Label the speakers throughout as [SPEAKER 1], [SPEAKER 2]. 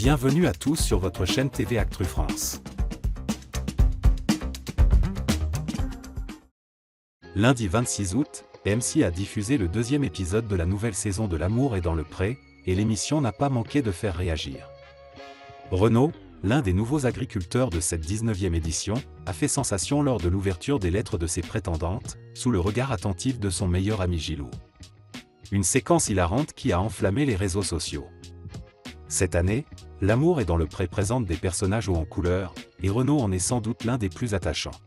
[SPEAKER 1] Bienvenue à tous sur votre chaîne TV Actu France. Lundi 26 août, M6 a diffusé le deuxième épisode de la nouvelle saison de L'amour est dans le pré, et l'émission n'a pas manqué de faire réagir. Renaud, l'un des nouveaux agriculteurs de cette 19e édition, a fait sensation lors de l'ouverture des lettres de ses prétendantes, sous le regard attentif de son meilleur ami Gilou. Une séquence hilarante qui a enflammé les réseaux sociaux. Cette année, L'amour est dans le pré présente des personnages hauts en couleur, et Renaud en est sans doute l'un des plus attachants.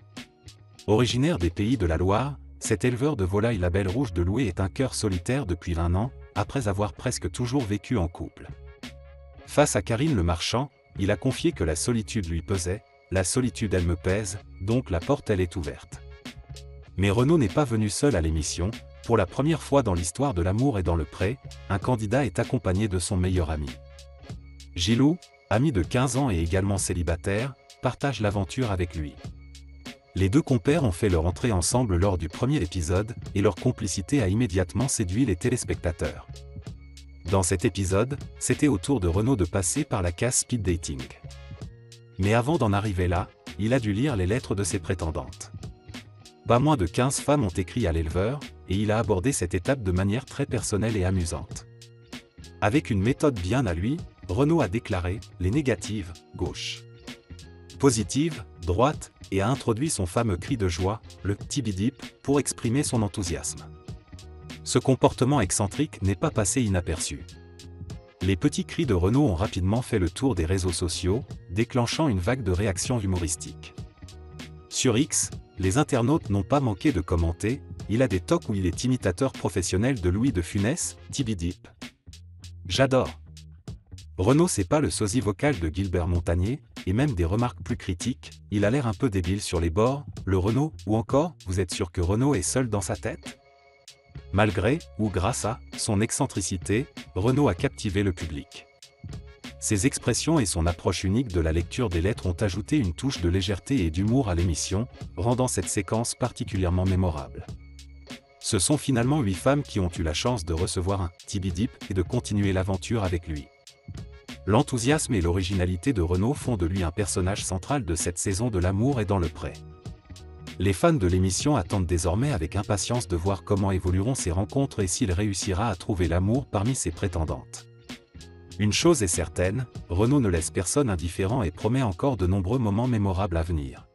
[SPEAKER 1] Originaire des pays de la Loire, cet éleveur de volailles label rouge de Loué est un cœur solitaire depuis 20 ans, après avoir presque toujours vécu en couple. Face à Karine le marchand, il a confié que la solitude lui pesait, la solitude elle me pèse, donc la porte elle est ouverte. Mais Renaud n'est pas venu seul à l'émission, pour la première fois dans l'histoire de L'amour est dans le pré, un candidat est accompagné de son meilleur ami. Gilou, ami de 15 ans et également célibataire, partage l'aventure avec lui. Les deux compères ont fait leur entrée ensemble lors du premier épisode, et leur complicité a immédiatement séduit les téléspectateurs. Dans cet épisode, c'était au tour de Renaud de passer par la case speed dating. Mais avant d'en arriver là, il a dû lire les lettres de ses prétendantes. Pas moins de 15 femmes ont écrit à l'éleveur, et il a abordé cette étape de manière très personnelle et amusante. Avec une méthode bien à lui, Renaud a déclaré les négatives, gauche. Positive, droite, et a introduit son fameux cri de joie, le tibidip, pour exprimer son enthousiasme. Ce comportement excentrique n'est pas passé inaperçu. Les petits cris de Renaud ont rapidement fait le tour des réseaux sociaux, déclenchant une vague de réactions humoristiques. Sur X, les internautes n'ont pas manqué de commenter, il a des tocs où il est imitateur professionnel de Louis de Funès, tibidip. J'adore. Renaud c'est pas le sosie vocal de Gilbert Montagné, et même des remarques plus critiques, il a l'air un peu débile sur les bords, le Renaud, ou encore, vous êtes sûr que Renaud est seul dans sa tête ? Malgré, ou grâce à, son excentricité, Renaud a captivé le public. Ses expressions et son approche unique de la lecture des lettres ont ajouté une touche de légèreté et d'humour à l'émission, rendant cette séquence particulièrement mémorable. Ce sont finalement 8 femmes qui ont eu la chance de recevoir un tibidip et de continuer l'aventure avec lui. L'enthousiasme et l'originalité de Renaud font de lui un personnage central de cette saison de L'amour est dans le pré. Les fans de l'émission attendent désormais avec impatience de voir comment évolueront ces rencontres et s'il réussira à trouver l'amour parmi ses prétendantes. Une chose est certaine, Renaud ne laisse personne indifférent et promet encore de nombreux moments mémorables à venir.